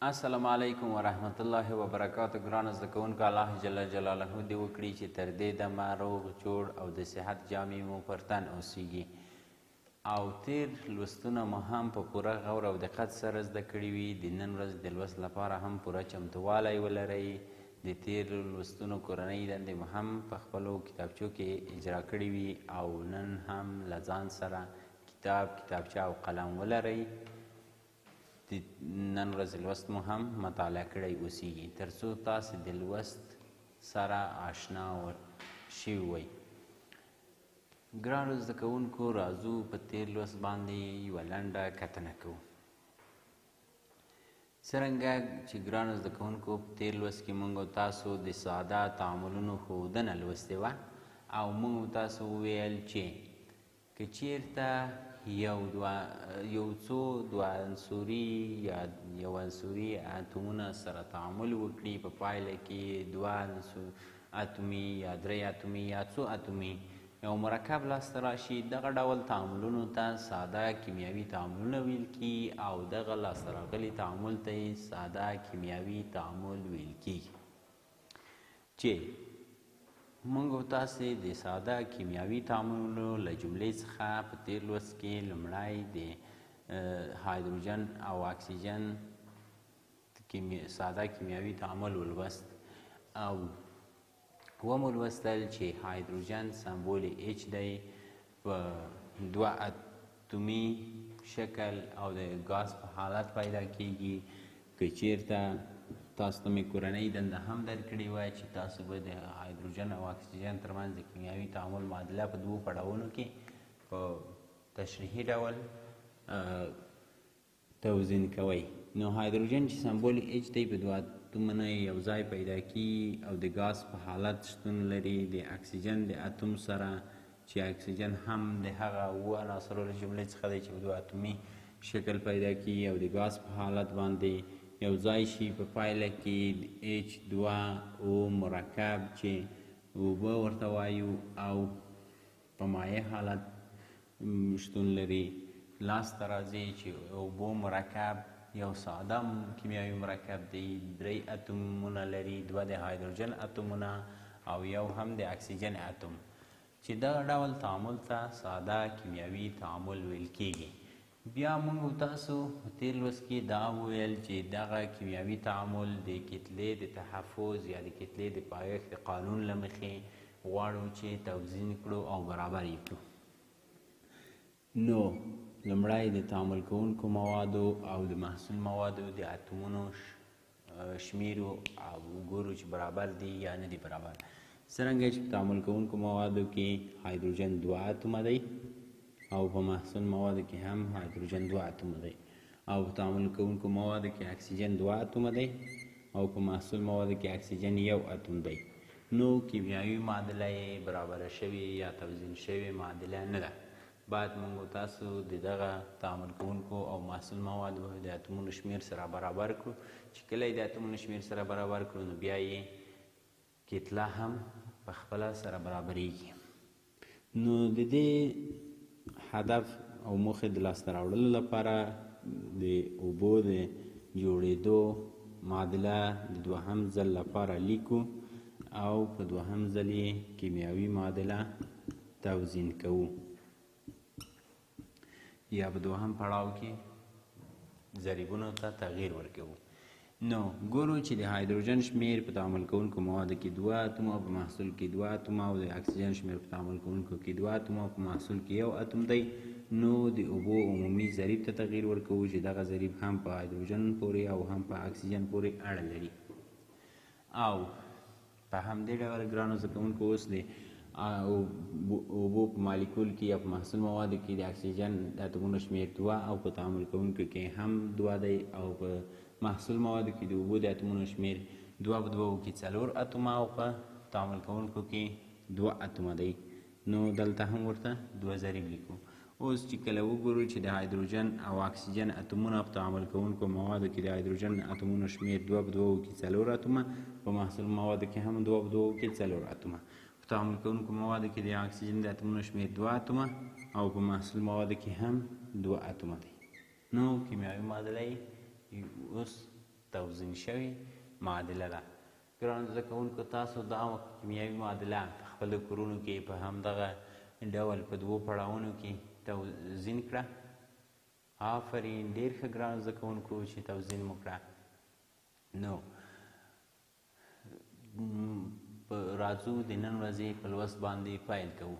السلام علیکم ورحمت الله وبرکاتو. ګرانو زده کوونکو، الله جل جلاله دې وکړي چې تر دې دمه روغ جوړ او د صحت جامې مو پر تن اوسیږي او تیر لوستونه مو هم په پوره غور او دقت سره زده کړي وي. د نن ورځ د لوست لپاره هم پوره چمتووالی ولرئ. د تیر لوستونو کورنۍ دندې مو هم په خپلو کتابچو کې اجرا کړي وي او نن هم له ځان سره کتابچه او قلم ولرئ. د نن ورځې لوست مو هم مطالعه کړی اوسیږي تر څو تاسې د لوست سره آشنا شوي وئ. ګرانو زده کوونکو، راځو په تیر لوست باندې یوه لنډه کتنه کوو. څرنګه چې ګرانو زده کوونکو په تیر لوست کې موږ تاسو د ساده تعاملونو ښودنه لوستې وه او موږ تاسو وویل چې که چیرته یو څو دوه عنصري یا یو عنصري اتومونه سره تعامل وکړي، په پایله کې دوه اتومي یا درې اتومي یا څو اتومي یو مرکب لاسته راشي، دغه ډول تعاملونو ته ساده کیمیاوي تعاملونه ویل کیږي او دغه لاسته راغلي تعامل ته یې ساده کیمیاوي تعامل ویل کیږي. چې موږ تاسې د ساده کیمیاوي تعاملونو له جملې څخه په تیر لوست کې لومړی د هایدروجن او اکسیجن ساده کیمیاوي تعامل ولوست او ومو لوستل چې هایدروجن سمبول اچ دی په دوه اتومي شکل او د ګاز په حالت پیدا کیږي. که چیرته تاسو ته مې کورنۍ دنده هم درکړې وای چې تاسو به د هایدروجن او اکسیجن ترمنځ د کیمیاوي تعامل معادله په دوو پړاوونو کې په تشریحي ډول توزین کوئ. نو هایدروجن چې سمبول اچ دی په دوه اتومونه یو ځای پیدا کیږي او د ګاز په حالت شتون لري د اکسیجن د اتوم سره، چې اکسیجن هم د هغه اووه عناصرو له جملې څخه دی چې په دوه اتومي شکل پیدا کیږي او د ګاز په حالت باندې یو ځای شي. په پایله کې د اچ دوه او مرکب چې اوبه ورته وایو او په مایع حالت شتون لري لاسته راځي چې اوبو مرکب یو ساده کیمیاوي مرکب دی، درې اتومونه لري، دوه د هایدروجن اتومونه او یو هم د اکسیجن اتوم، چې دغه ډول تعامل ته ساده کیمیاوي تعامل ویل کیږي. بیا موږ تاسو په تیر لوست کې دا وویل چې دغه کیمیاوي تعامل د کتلې د تحفظ یا د کتلې د پایښت د قانون له مخې غواړو چې توزین کړو او برابر یې کړو. نو لومړی د تعامل کوونکو موادو او د محصول موادو د اتومونو شمیرو او وګورو چې برابر دي یا نه دي برابر. څرنګه چې په تعامل کوونکو موادو کې هایدروجن دوه اتومه دی او په محصول موادو کې هم هایدروجن دوه اتومه دی او په تعامل کوونکو موادو کې اکسیجن دوه اتومه دی او په محصول موادو کې اکسیجن یو اتوم دی. نو کیمیاوي معادله یې برابره شوې یا توزین شوې معادله نه ده. باید موږ تاسو د دغه تعامل کوونکو او محصول موادو د اتومونو شمیر سره برابر کړو. چې کله یې د اتومونو شمیر سره برابر کړو نو بیا یې کتله هم په خپله سره برابریږي. نو د دې هدف او موخې د لاسته راوړلو لپاره د اوبو د جوړېدو معادله د دوهم ځل لپاره لیکو او په دوهم ځل یې کیمیاوي معادله توزین کوو یا په دوهم پړاو کې ضریبونو ته تغییر ورکوو. نو ګورو چې د هایدروجن شمیر په تعامل کوونکو موادو کې دوه اتومه او په محصول کې دوه اتومه او د اکسیجن شمیر په تعامل کوونکو کې دوه اتومه او په محصول کې یو اتوم دی. نو د اوبو عمومي ضریب ته تغییر ورکوو چې دغه ضریب هم په هایدروجن پورې او هم په اکسیجن پورې اړه لري. او په همدې ډول ګرانو زده کوونکو اوس د اوبو په مالیکول کې یا په محصول موادو کې د اکسیجن د اتومونو شمیر دوه او په تعامل کوونکو کې هم دوه دی او په محصول موادو کې د اوبو د اتومونو شمیر دوه په دوو کې څلور اتومه او په تعامل کوونکو کې دوه اتومه دی. نو دلته هم ورته دوه ضریب لیکو. اوس چې کله وګورو چې د هایدروجن او اکسیجن اتومونه په تعامل کوونکو موادو کې د هایدروجن اتومونو شمیر دوه په دوو کې څلور اتومه، په محصول موادو کې هم دوه په دوو کې څلور اتومه، په تعامل کوونکو موادو کې د اکسیجن د اتومونو شمیر دوه اتومه او په محصول موادو کې هم دوه اتومه دی. نو کیمیاوي معادله اوس توزین شوې معادله ده. ګرانو زده کوونکو تاسو دا کیمیاوي معادله په خپلو کورونو کې په همدغه ډول په دوو پړاوونو کې توزین کړه. آفرین، ډېر ښه ګرانو زده کوونکو چې توزین مو کړه. نو راځو د نن ورځې په لوست باندې پیل کوو.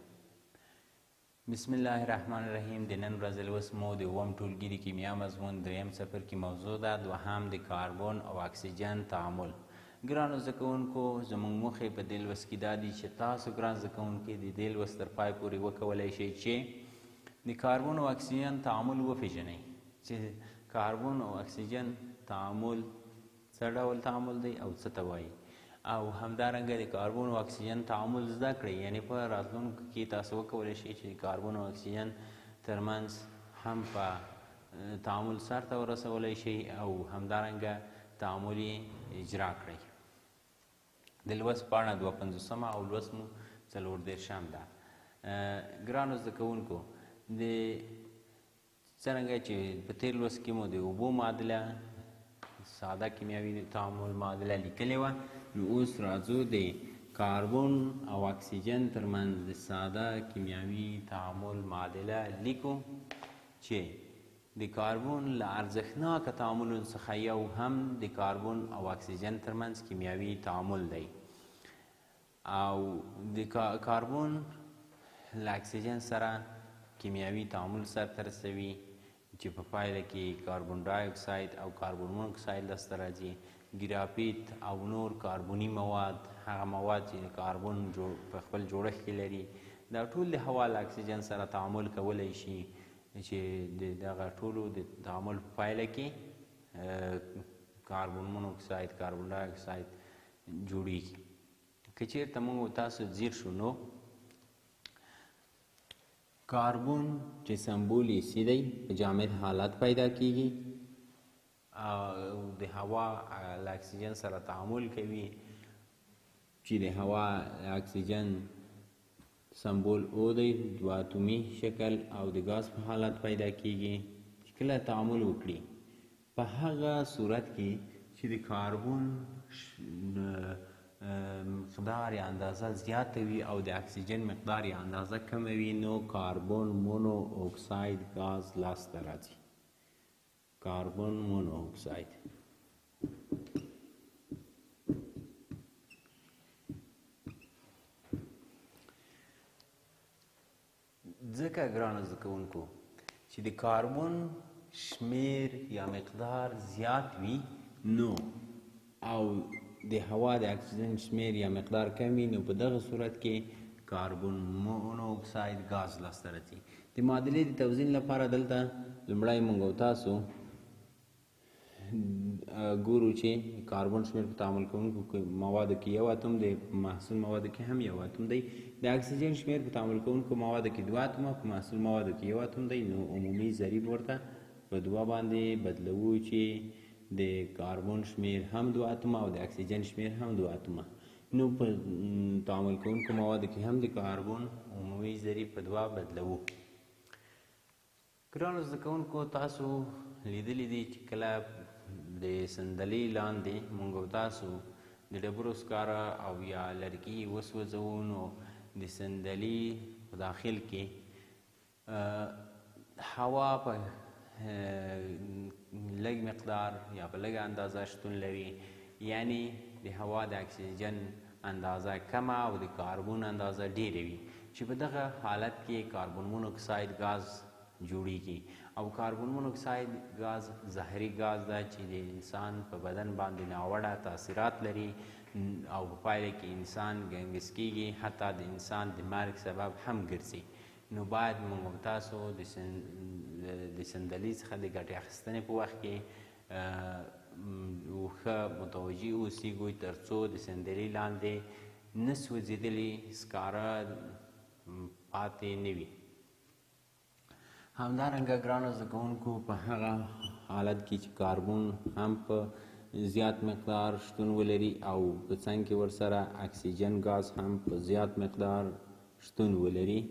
بسم الله الرحمن الرحیم. د نن ورځې لوست مو د اووم ټولګي د کیمیا مضمون دریم څپرکي موضوع ده، دوهم د کاربن او اکسیجن تعامل. ګرانو زده کوونکو زموږ موخې په دې لوست کې دا دي چې تاسو ګران زده کوونکي د دې لوست تر پای پورې وکولی شئ چې د کاربن او اکسیجن تعامل وپېژنئ، چې کاربن او اکسیجن تعامل څه ډول تعامل دی او څه ته وایي، او همدارنګه د کاربن او اکسیجن تعامل زده کړئ. یعنې په راتلونکو کې تاسو وکولی شئ چې د کاربن او اکسیجن ترمنځ هم په تعامل سرته ورسولی شئ او همدارنګه تعامل یې اجرا کړئ. د لوست پاڼه 52 او لوست مو 34 ده. ګرانو زده کوونکو څرنګه چې په تېر لوست کې مو د اوبو معادله ساده کیمیاوي تعامل معادله لیکلې وه، نو اوس راځو د کاربن او اکسیجن ترمنځ د ساده کیمیاوي تعامل معادله لیکو چې د کاربن له ارزښتناکه تعاملونو څخه یو هم د کاربن او اکسیجن ترمنځ کیمیاوي تعامل دی، او د کاربن له اکسیجن سره کیمیاوي تعامل سرته رسوي چې په پایله کې کاربن ډای اکساید او کاربن مونوکساید لاسته راځي. ګرافیت او نور کاربوني مواد، هغه مواد چې کاربن په خپل جوړښت کې لري، دا ټول د هوا له اکسیجن سره تعامل کولی شي چې د دغه ټولو د تعامل په پایله کې کاربن مونوکساید، کاربن ډای اکساید جوړیږي. که چېرته موږ تاسو ځیر شو نو کاربن چې سمبول یې سی دی په جامد حالت پیدا کیږي او د هوا له اکسیجن سره تعامل کوي چې د هوا اکسیجن سمبول او دی، دوه اتومي شکل او د ګاز په حالت پیدا کیږي. چې کله تعامل وکړي په هغه صورت کې چې د کاربن مقدار یا اندازه زیاته وي او د اکسیجن مقدار یا اندازه کمه وي، نو کاربن مونو اکساید ګاز لاسته راځي. کاربن مونو اکساید ځکه ګرانو زده کوونکو چې د کاربن شمیر یا مقدار زیات وي نو او د هوا د اکسیجن شمیر یا مقدار کم وي، نو په دغه صورت کې کاربن مونو اکساید ګاز لاسته راځي. د معادلې د توزین لپاره دلته لومړی موږ او تاسو ګورو چې کاربن شمیر په تعامل کوونکو موادو کې یو اتوم دی، په محصول موادو کې هم یو اتوم دی. د اکسیجن شمیر په تعامل کوونکو موادو کې 2 اتومه، په محصول موادو کې یو اتوم دی. نو عمومي ضریب ورته په 2 باندې بدلوو چې د کاربن شمیر هم 2 اتومه او د اکسیجن شمیر هم 2 اتومه. نو په تعامل کوونکو موادو کې هم د کاربن عمومي ضریب په 2 بدلوو. ګرانو زده کوونکو تاسو لیدلی دي چې کله د صندلۍ لاندې موږ او تاسو د ډبرو سکاره او یا لرګي وسوځوو، نو د صندلۍ په داخل کې هوا په لږ مقدار یا په لږ اندازه شتون لري، یعنی د هوا د اکسیجن اندازه کمه او د کاربن اندازه ډیره وي، چې په دغه حالت کې کاربن مونوکساید ګاز جوړیږي. او کاربن مونوکساید ګاز زهري ګاز ده چې د انسان په بدن باندې ناوړه تاثیرات لري او په پایله کې انسان ګنګس کیږي، حتی د انسان د مرګ سبب هم ګرځي. نو باید موږ تاسو د صندلۍ څخه د ګټې اخیستنې په وخت کې ښه متوجه اوسیږو تر څو د صندلۍ لاندې نه سوځېدلي سکاره پاتې نه وي. همدارنګه ګرانو زده کوونکو په هغه حالت کې چې کاربن هم په زیات مقدار شتون ولري او په څنګ کې ورسره اکسیجن ګاز هم په زیات مقدار شتون ولري،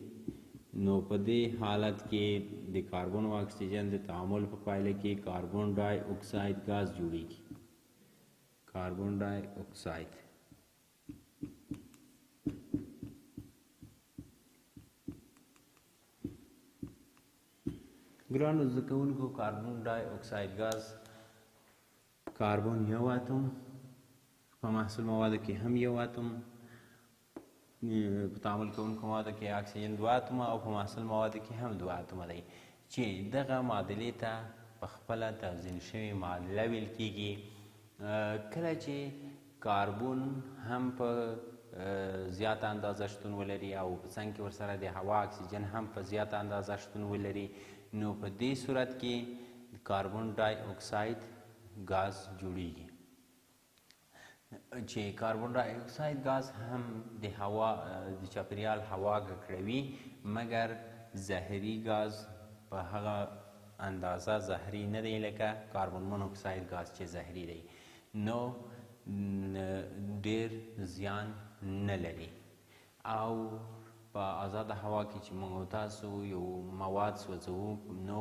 نو په دې حالت کې د کاربن او اکسیجن د تعامل په پایله کې کاربن ډای اکساید ګاز جوړیږي. کاربن ډای اکساید. ګرانو زده کوونکو، کاربن ډای اکساید ګاز کاربن یو اتم، په محصول موادو کې هم یو اتم، په تعامل کوونکو موادو کې اکسیجن 2 اتمه او په محصول موادو کې هم 2 اتمه دی چې دغه معادلې ته په خپله توزیع شوې معادله ویل کېږي. کله چې کاربن هم په زیاته اندازه شتون ولري او په څنګ کې ورسره د هوا اکسیجن هم په زیاته اندازه شتون ولري، نو په دې صورت کې کاربن ډای اکساید ګاز جوړیږي چې کاربن ډای اکساید ګاز هم د هوا د چاپیریال هوا ککړوي، مګر زهري ګاز په هغه اندازه زهري نه دی لکه کاربن مونوکساید ګاز چې زهري دی، نو ډیر زیان نه لري. او په آزاده هوا کې چې موږ تاسو یو مواد سوځوو، نو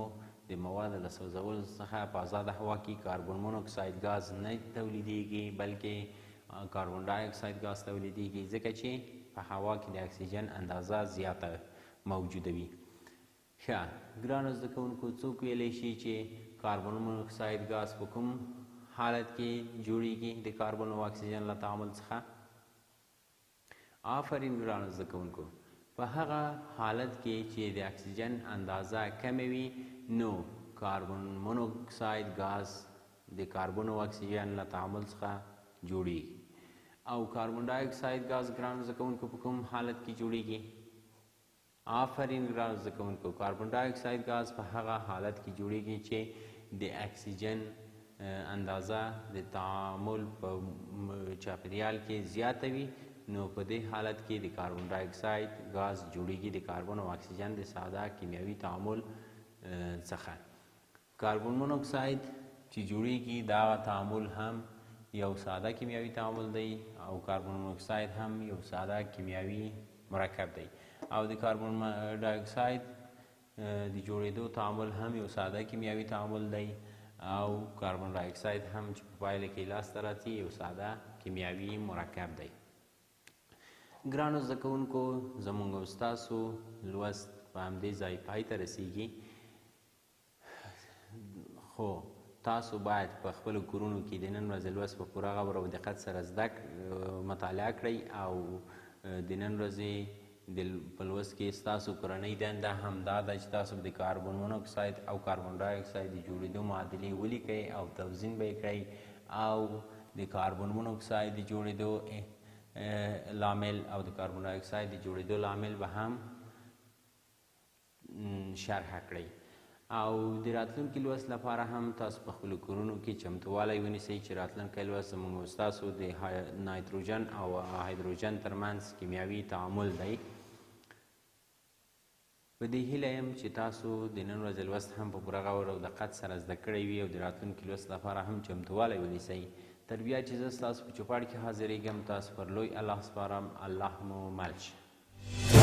د موادو له سوځولو څخه په آزاده هوا کې کاربن مونوکساید ګاز نه تولیدیږي، بلکې کاربن ډای اکساید ګاز تولیدیږي، ځکه چې په هوا کې د اکسیجن اندازه زیاته موجوده وي. ښه ګرانو زده کوونکو، څوک ویلی شي چې کاربن مونوکساید ګاز په کوم حالت کې جوړیږي د کاربن او اکسیجن له تعامل څخه؟ آفرین ګرانو زده کوونکو، په هغه حالت کې چې د اکسیجن اندازه کمه وي، نو کاربن مونوکساید ګاز د کاربن او اکسیجن له تعامل څخه جوړیږي. او کاربن ډای اکساید ګاز ګرانو زده کوونکو په کوم حالت کې جوړیږي؟ آفرین ګرانو زده کوونکو، کاربن ډای اکساید ګاز په هغه حالت کې جوړیږي چې د اکسیجن اندازه د تعامل په چاپیریال کې زیاته وي، نو په دې حالت کې د کاربن ډای اکساید ګاز جوړیږي د کاربن او اکسیجن د ساده کیمیاوي تعامل څخه. کاربن مونوکساید چې جوړیږي دا تعامل هم یو ساده کیمیاوي تعامل دی او کاربن مونوکساید هم یو ساده کیمیاوي مرکب دی، او د کاربن ډای اکساید د جوړېدو تعامل هم یو ساده کیمیاوي تعامل دی، او کاربن ډای اکساید هم چې په پایله کې لاسته راځي یو ساده کیمیاوي مرکب دی. ګرانو زده کوونکو، زموږ او ستاسو لوست په همدې ځای پای ته رسیږي، خو تاسو باید په خپلو کورونو کې د نن ورځې لوست په پوره غور او دقت سره مطالعه کړئ، او د نن ورځې په لوست کې ستاسو کورنۍ دنده همدا ده چې تاسو د کاربن مونوکساید او کاربن ډای اکساید د جوړېدو معادلې ولیکئ او توزین به یې کړئ، او د کاربن مونوکساید د جوړېدو لامل او د کاربن ډای اکساید د جوړېدو لامل به هم شرح کړئ. او د راتلونکي لوست لپاره هم تاسو په خپلو کورونو کې چمتووالی ونیسئ چې راتلونکی لوست زموږ او ستاسو د نایتروجن او هایدروجن ترمنځ کیمیاوي تعامل دی. په دې هیله یم چې تاسو د نن ورځې لوست هم په پوره غور او دقت سره زده کړی وي او د راتلونکي لوست لپاره هم چمتووالی ونیسئ. تر بیا چې زه ستاسو په چوپړ کې حاضرېږم، تاسو پر لوی الله سپارم. الله مو مل شه.